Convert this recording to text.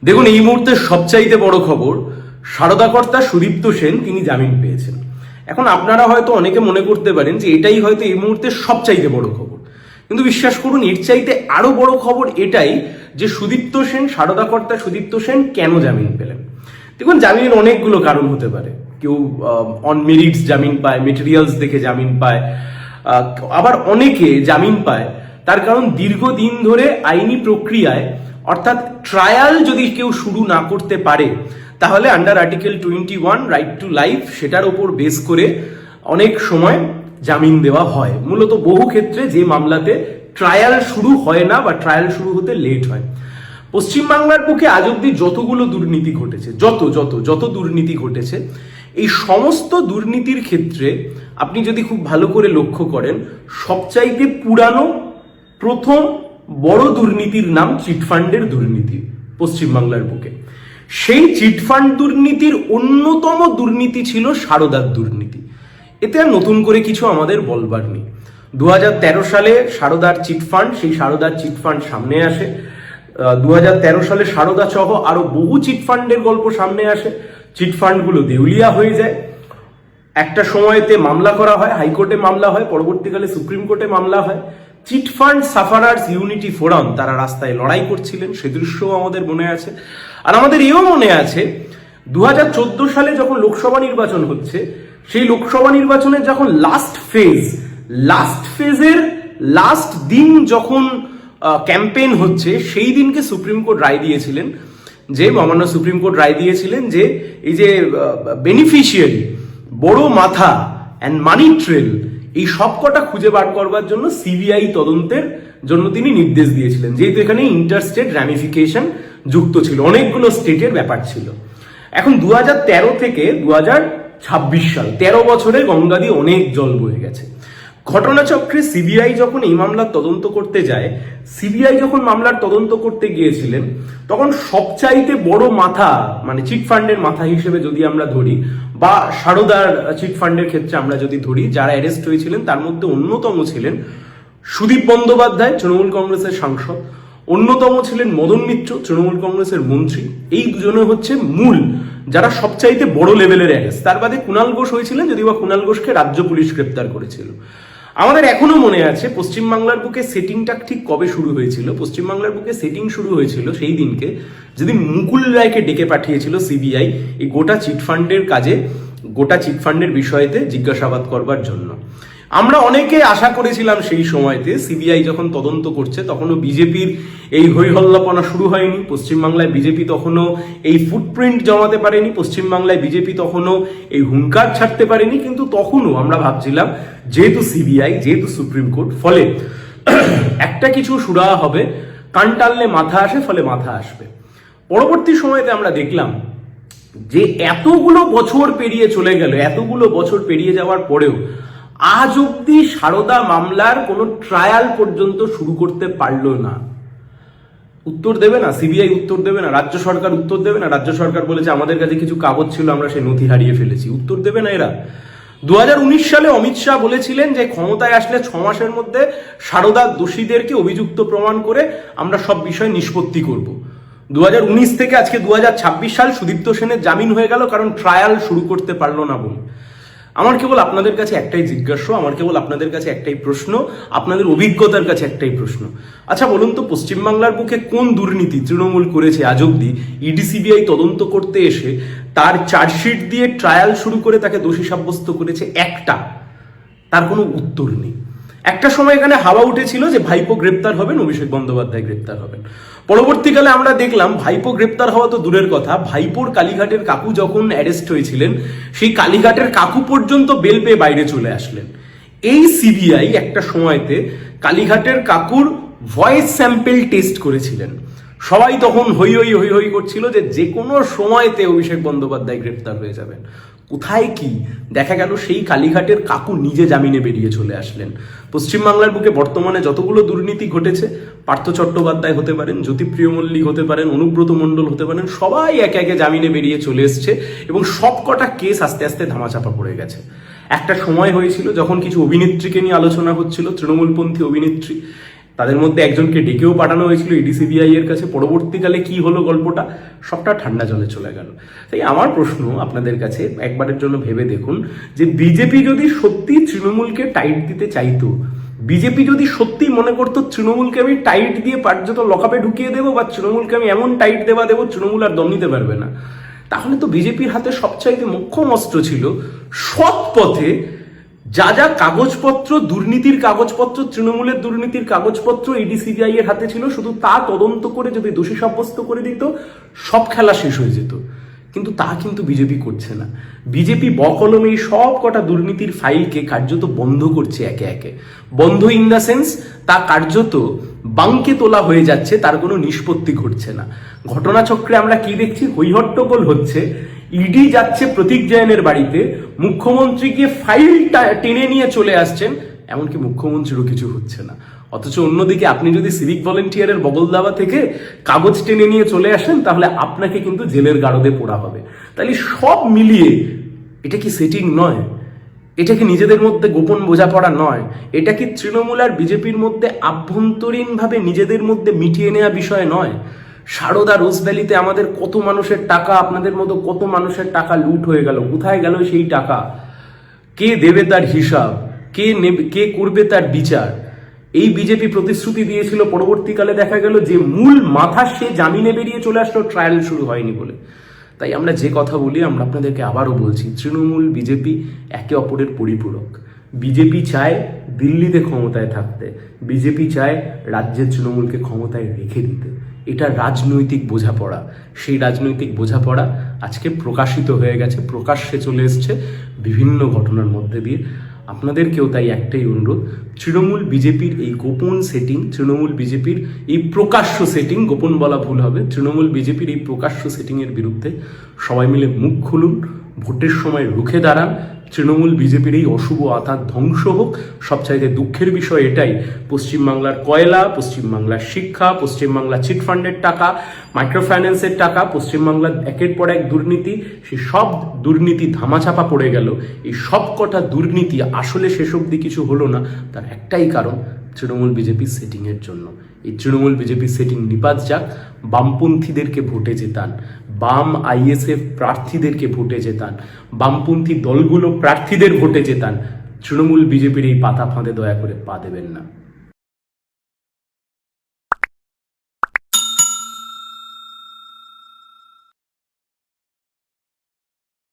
দেখুন, এই মুহূর্তে সবচাইতে বড় খবর, সারদাকর্তা সুদীপ্ত সেন তিনি জামিন পেয়েছেন। এখন আপনারা হয়তো অনেকে মনে করতে পারেন যে এটাই হয়তো এই মুহূর্তে সবচাইতে বড় খবর, কিন্তু বিশ্বাস করুন এর চাইতে আরো বড় খবর এটাই যে সুদীপ্ত সেন, সারদাকর্তা সুদীপ্ত সেন কেন জামিন পেলেন। দেখুন, জামিনের অনেকগুলো কারণ হতে পারে। কেউ অন মেরিটস জামিন পায়, মেটেরিয়ালস দেখে জামিন পায়, আবার অনেকে জামিন পায় তার কারণ দীর্ঘদিন ধরে আইনি প্রক্রিয়ায় অর্থাৎ ট্রায়াল যদি কেউ শুরু না করতে পারে তাহলে under article 21 right to life সেটার উপর বেস করে অনেক সময় জামিন দেওয়া হয়। মূলত বহু ক্ষেত্রে যে মামলাতে ট্রায়াল শুরু হয় না বা ট্রায়াল শুরু হতে লেট হয়। পশ্চিমবাংলার বুকে আজ অব্দি যতগুলো দুর্নীতি ঘটেছে, যত দুর্নীতি ঘটেছে, এই সমস্ত দুর্নীতির ক্ষেত্রে আপনি যদি খুব ভালো করে লক্ষ্য করেন, সবচাইতে পুরানো প্রথম বড় দুর্নীতির নাম চিটফান্ডের দুর্নীতি পশ্চিমবাংলার বুকে। সেই চিটফান্ড দুর্নীতির অন্যতম দুর্নীতি ছিল সারদার দুর্নীতি। এতে আর নতুন করে কিছু আমাদের বলবার নেই। 2013 সালে সারদার চিটফান্ড, সেই সারদার চিটফান্ড সামনে আসে। 2013 সালে সারদা সহ আরো বহু চিটফান্ডের গল্প সামনে আসে। চিটফান্ডগুলো দেউলিয়া হয়ে যায়। একটা সময়তে মামলা করা হয়, হাইকোর্টে মামলা হয়, পরবর্তীকালে সুপ্রিম কোর্টে মামলা হয়। চিটফান্ড সাফারার্স ইউনিটি ফোরাম তারা রাস্তায় লড়াই করছিলেন, সে দৃশ্যও আমাদের মনে আছে। আর আমাদের এও মনে আছে 2014 সালে যখন লোকসভা নির্বাচন হচ্ছে, সেই লোকসভা নির্বাচনের যখন লাস্ট ফেজের লাস্ট দিন যখন ক্যাম্পেইন হচ্ছে, সেই দিনকে সুপ্রিম কোর্ট রায় দিয়েছিলেন যে মহামান্য সুপ্রিম কোর্ট রায় দিয়েছিলেন যে এই যে বেনিফিশিয়ারি, বড় মাথা অ্যান্ড মানি ট্রেল, এই সবকটা খুঁজে বার করবার জন্য সিবিআই তদন্তের জন্য তিনি নির্দেশ দিয়েছিলেন, যেহেতু এখানে ইন্টারস্টেট র্যামিফিকেশন যুক্ত ছিল, অনেকগুলো স্টেটের ব্যাপার ছিল। এখন 2013 থেকে 2026 সাল, 13 বছরে গঙ্গা দিয়ে অনেক জল বয়ে গেছে। ঘটনাচক্রে সিবিআই যখন এই মামলার তদন্ত করতে যায়, সিবিআই যখন মামলার তদন্ত করতে গিয়েছিলেন, তখন সবচাইতে বড় মাথা, মানে চিটফান্ডের মাথা হিসেবে যদি আমরা ধরি, বা সারদার চিটফান্ডের ক্ষেত্রে আমরা যদি ধরি, যারা অ্যারেস্ট হয়েছিলেন তার মধ্যে অন্যতম ছিলেন সুদীপ বন্দ্যোপাধ্যায়, তৃণমূল কংগ্রেসের সাংসদ, অন্যতম ছিলেন মদন মিত্র, তৃণমূল কংগ্রেসের মন্ত্রী। এই দুজনে হচ্ছে মূল যারা সবচাইতে বড় লেভেলের অ্যারেস্ট। তার বাদে কুণাল ঘোষ হয়েছিলেন, যদিও বা কুণাল ঘোষকে রাজ্য পুলিশ গ্রেপ্তার করেছিল। আমাদের এখনো মনে আছে পশ্চিমবাংলার বুকে সেটিংটা ঠিক কবে শুরু হয়েছিল। পশ্চিমবাংলার বুকে সেটিং শুরু হয়েছিল সেই দিনকে যেদিন মুকুল রায়কে ডেকে পাঠিয়েছিল সিবিআই এই গোটা চিটফান্ডের কাজে, গোটা চিটফান্ডের বিষয়তে জিজ্ঞাসাবাদ করবার জন্য। আমরা অনেকে আশা করেছিলাম সেই সময়তে সিবিআই যখন তদন্ত করছে তখনও বিজেপির এই হইহল্লাপনা শুরু হয়নি। পশ্চিমবাংলায় বিজেপি তখনও এই ফুটপ্রিন্ট জমাতে পারেনি, পশ্চিমবাংলায় বিজেপি তখনও এই হুঙ্কার ছাড়তে পারেনি। কিন্তু তখনও আমরা ভাবছিলাম যেহেতু সিবিআই, যেহেতু সুপ্রিম কোর্ট, ফলে একটা কিছু সুরাহা হবে, কান টানলে মাথা আসে, ফলে মাথা আসবে। পরবর্তী সময়তে আমরা দেখলাম যে এতগুলো বছর পেরিয়ে চলে গেল, এতগুলো বছর পেরিয়ে যাওয়ার পরেও আজ অব্দি সারদা মামলার কোনো ট্রায়াল পর্যন্ত শুরু করতে পারলো না। উত্তর দেবে না সিবিআই, উত্তর দেবে না রাজ্য সরকার, উত্তর দেবে না। রাজ্য সরকার বলেছে আমাদের কাছে কিছু কাগজ ছিল, আমরা সেই নথি হারিয়ে ফেলেছি। উত্তর দেবে না এরা। 2019 সালে অমিত শাহ বলেছিলেন যে ক্ষমতায় আসলে 6 মাসের মধ্যে সারদার দোষীদেরকে অভিযুক্ত প্রমাণ করে আমরা সব বিষয় নিষ্পত্তি করব। 2019 থেকে আজকে 2026 সাল, সুদীপ্ত সেনের জামিন হয়ে গেল কারণ ট্রায়াল শুরু করতে পারলো না বলে। আমার কেবল আপনাদের কাছে একটাই জিজ্ঞাসা, আমার কেবল আপনাদের কাছে একটাই প্রশ্ন, আপনাদের অভিজ্ঞতার কাছে একটাই প্রশ্ন। আচ্ছা বলুন তো, পশ্চিমবাংলার বুকে কোন দুর্নীতি তৃণমূল করেছে আজ অব্দি ইডি সিবিআই তদন্ত করতে এসে তার চার্জশিট দিয়ে ট্রায়াল শুরু করে তাকে দোষী সাব্যস্ত করেছে? একটা, তার কোনো উত্তর নেই। একটা সময় এখানে হাওয়া উঠেছিল যে ভাইপো গ্রেপ্তার হবেন, অভিষেক বন্দ্যোপাধ্যায় গ্রেপ্তার হবেন। পরবর্তীকালে আমরা দেখলাম ভাইপো গ্রেপ্তার হওয়া তো দূরের কথা, ভাইপোর কালীঘাটের কাকু যখন অ্যারেস্ট হয়েছিলেন, সেই কালীঘাটের কাকু পর্যন্ত বেল পেয়ে বাইরে চলে আসলেন। এই সিবিআই একটা সময়তে কালীঘাটের কাকুর ভয়েস স্যাম্পেল টেস্ট করেছিলেন। সবাই তখন হই হই করছিল যে কোনো সময়তে অভিষেক বন্দ্যোপাধ্যায় গ্রেপ্তার হয়ে যাবেন। কোথায় কি দেখা গেল, সেই কালীঘাটের কাকু নিজে জামিনে বেরিয়ে চলে আসলেন। পশ্চিমবাংলার বুকে বর্তমানে যতগুলো দুর্নীতি ঘটেছে, পার্থ চট্টোপাধ্যায় হতে পারেন, জ্যোতিপ্রিয় মল্লিক হতে পারেন, অনুব্রত মণ্ডল হতে পারেন, সবাই একে একে জামিনে বেরিয়ে চলে এসছে এবং সবকটা কেস আস্তে আস্তে ধামাচাপা পড়ে গেছে। একটা সময় হয়েছিল যখন কিছু অভিনেত্রীকে নিয়ে আলোচনা হচ্ছিল, তৃণমূলপন্থী অভিনেত্রী, তাদের মধ্যে একজনকে ডেকেও পাঠানো হয়েছিল ইডিসিবিআই এর কাছে। পরবর্তীকালে কি হলো গল্পটা, সবটা ঠান্ডা জলে চলে গেল। তাই আমার প্রশ্ন আপনাদের কাছে, একবারের জন্য ভেবে দেখুন যে বিজেপি যদি সত্যি তৃণমূলকে টাইট দিতে চাইতো, বিজেপি যদি সত্যি মনে করতো তৃণমূলকে আমি টাইট দিয়ে পার্যত লকআপে ঢুকিয়ে দেবো, বা তৃণমূলকে আমি এমন টাইট দেবো তৃণমূল আর দম নিতে পারবে না, তাহলে তো বিজেপির হাতে সবচাইতে মোক্ষম অস্ত্র ছিল সৎ পথে যা যা কাগজপত্র, দুর্নীতির কাগজপত্র, তৃণমূলের দুর্নীতির কাগজপত্র ইডিসিবিআই এর হাতে ছিল, শুধু তা তদন্ত করে যদি দোষী সাব্যস্ত করে দিত, সব খেলা শেষ হয়ে যেত। কিন্তু তা কিন্তু বিজেপি করছে না। বিজেপি বকলমে এই সব কটা দুর্নীতির ফাইলকে কার্যত বন্ধ করছে একে একে। বন্ধ ইন দ্য সেন্স, তা কার্যত বাঙ্কে তোলা হয়ে যাচ্ছে, তার কোনো নিষ্পত্তি ঘটছে না। ঘটনাচক্রে আমরা কি দেখছি, হৈহট্টগোল হচ্ছে, ইডি যাচ্ছে প্রতীক জৈনের বাড়িতে, মুখ্যমন্ত্রী গিয়ে ফাইল টেনে নিয়ে চলে আসছেন, এমনকি মুখ্যমন্ত্রীরও কিছু হচ্ছে না। অথচ অন্যদিকে আপনি যদি সিভিক ভলেন্টিয়ারের বগলদাবা থেকে কাগজ টেনে নিয়ে চলে আসেন, তাহলে আপনাকে কিন্তু জেলের গারদে পোড়া হবে। তাহলে সব মিলিয়ে এটা কি সেটিং নয়? এটা কি নিজেদের মধ্যে গোপন বোঝাপড়া নয়? এটা কি তৃণমূল আর বিজেপির মধ্যে আভ্যন্তরীণভাবে নিজেদের মধ্যে মিটিয়ে নেওয়া বিষয় নয়? সারদা রোজভ্যালিতে আমাদের কত মানুষের টাকা, আপনাদের মতো কত মানুষের টাকা লুট হয়ে গেল, কোথায় গেল সেই টাকা? কে দেবে তার হিসাব? কে নেবে, কে করবে তার বিচার? এই বিজেপি প্রতিশ্রুতি দিয়েছিল, পরবর্তীকালে দেখা গেল যে মূল মাথা সে জামিনে বেরিয়ে চলে আসলো, ট্রায়াল শুরু হয়নি বলে। তাই আমরা যে কথা বলি, আমরা আপনাদেরকে আবারও বলছি, তৃণমূল বিজেপি একে অপরের পরিপূরক। বিজেপি চায় দিল্লিতে ক্ষমতায় থাকতে, বিজেপি চায় রাজ্যের তৃণমূলকে ক্ষমতায় রেখে দিতে। এটা রাজনৈতিক বোঝাপড়া। সেই রাজনৈতিক বোঝাপড়া আজকে প্রকাশিত হয়ে গেছে, প্রকাশ্যে চলে এসছে বিভিন্ন ঘটনার মধ্যে দিয়ে। আপনাদেরকেও তাই একটাই অনুরোধ, তৃণমূল বিজেপির এই গোপন সেটিং, তৃণমূল বিজেপির এই প্রকাশ্য সেটিং, গোপন বলা ভুল হবে, তৃণমূল বিজেপির এই প্রকাশ্য সেটিংয়ের বিরুদ্ধে সবাই মিলে মুখ খুলুন, ভোটের সময় রুখে দাঁড়ান। তৃণমূল বিজেপির এই অশুভ আত্মার ধ্বংস হোক। সবচাইতে দুঃখের বিষয় এটাই, পশ্চিমবাংলার কয়লা, পশ্চিমবাংলার শিক্ষা, পশ্চিমবাংলার চিটফান্ডের টাকা, মাইক্রো ফাইন্যান্সের টাকা, পশ্চিমবাংলার একের পর এক দুর্নীতি, সেই সব দুর্নীতি ধামাচাপা পড়ে গেল। এই সব কটা দুর্নীতি আসলে শেষ অবধি কিছু হলো না, তার একটাই কারণ, তৃণমূল বিজেপির সেটিংয়ের জন্য। এই তৃণমূল বিজেপির সেটিং নিপাত যাক, বামপন্থীদেরকে ভোটে জেতান, বাম আইএসএফ প্রার্থীদেরকে ভোটে জেতান, বামপন্থী দলগুলো প্রার্থীদের ভোটে জেতান। তৃণমূল বিজেপির এই পাতা ফাঁদে দয়া করে পা দেবেন না।